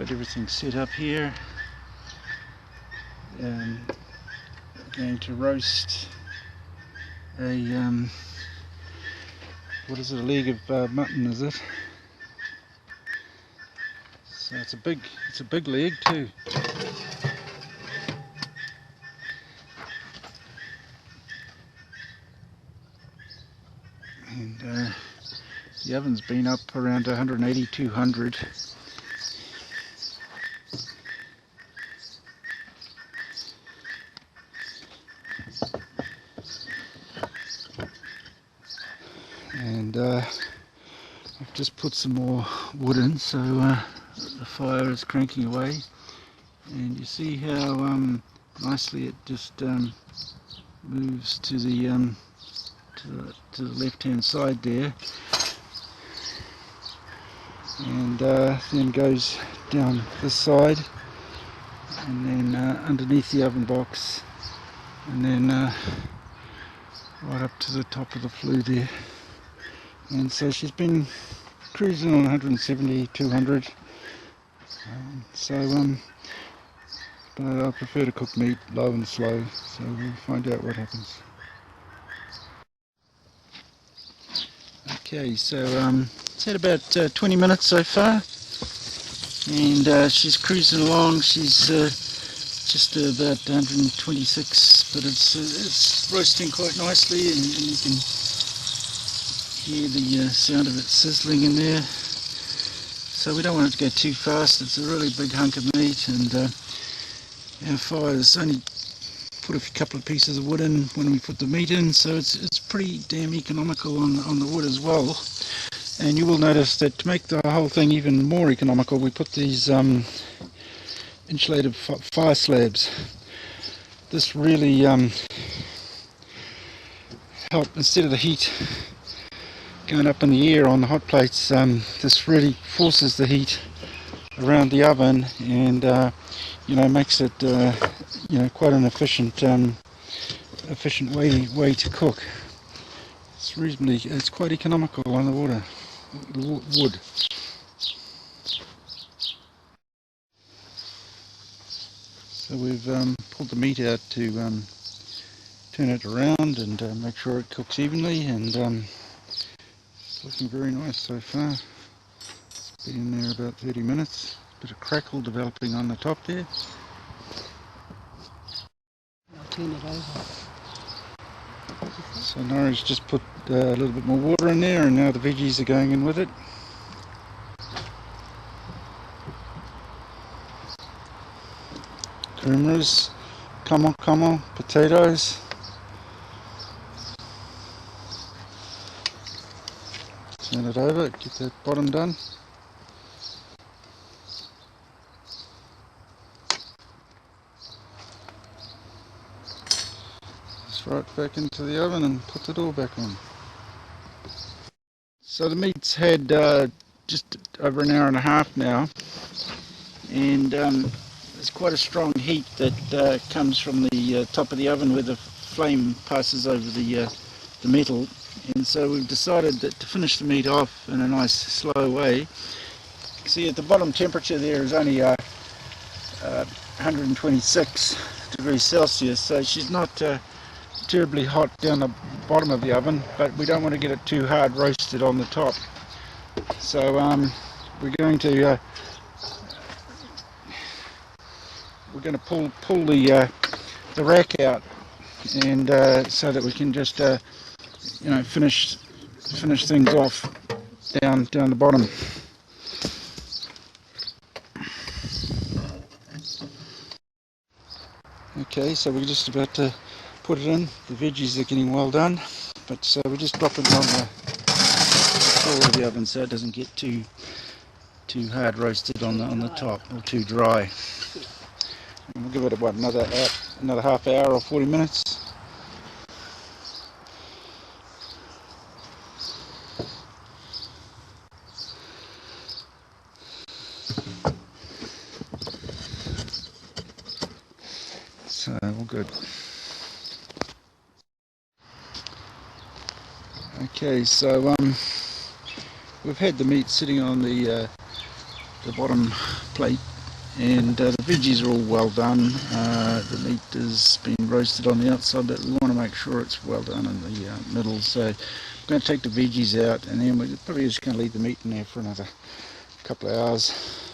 got everything set up here. Going to roast a what is it, a leg of mutton, is it? So it's a big leg too. And the oven's been up around 180, 200. And I've just put some more wood in, so the fire is cranking away. And you see how nicely it just moves to the left-hand side there, and then goes down this side, and then underneath the oven box, and then right up to the top of the flue there. And so she's been cruising on 170, 200. But I prefer to cook meat low and slow, so we'll find out what happens. Okay, so it's had about 20 minutes so far, and she's cruising along. She's just about 126, but it's roasting quite nicely, and you can hear the sound of it sizzling in there. So we don't want it to go too fast. It's a really big hunk of meat, and our fire's only put a couple of pieces of wood in when we put the meat in, so it's pretty damn economical on the wood as well. And you will notice that to make the whole thing even more economical, we put these insulated fire slabs. This really help, instead of the heat going up in the air on the hot plates, this really forces the heat around the oven, and makes it quite an efficient way to cook. It's quite economical on the wood. So we've pulled the meat out to turn it around and make sure it cooks evenly, and it's looking very nice so far. It's been in there about 30 minutes. Bit of crackle developing on the top there. I'll turn it over. So Nora's just put a little bit more water in there, and now the veggies are going in with it. Kumaras, kamo, potatoes. Turn it over, get that bottom done. Right back into the oven and put the door back on. So the meat's had just over an hour and a half now, and there's quite a strong heat that comes from the top of the oven where the flame passes over the metal, and so we've decided that to finish the meat off in a nice slow way. See, at the bottom temperature there is only 126 degrees Celsius, so she's not terribly hot down the bottom of the oven, but we don't want to get it too hard roasted on the top. So we're going to pull the rack out, and so that we can just finish things off down the bottom. Okay, so we're just about to put it in. The veggies are getting well done, but so we just drop it on the floor of the oven so it doesn't get too hard roasted on the top, or too dry. And we'll give it about another half hour or 40 minutes. So all good. Okay, so we've had the meat sitting on the bottom plate And the veggies are all well done. The meat has been roasted on the outside, but we want to make sure it's well done in the middle. So I'm going to take the veggies out, and then we're probably just going to leave the meat in there for another couple of hours.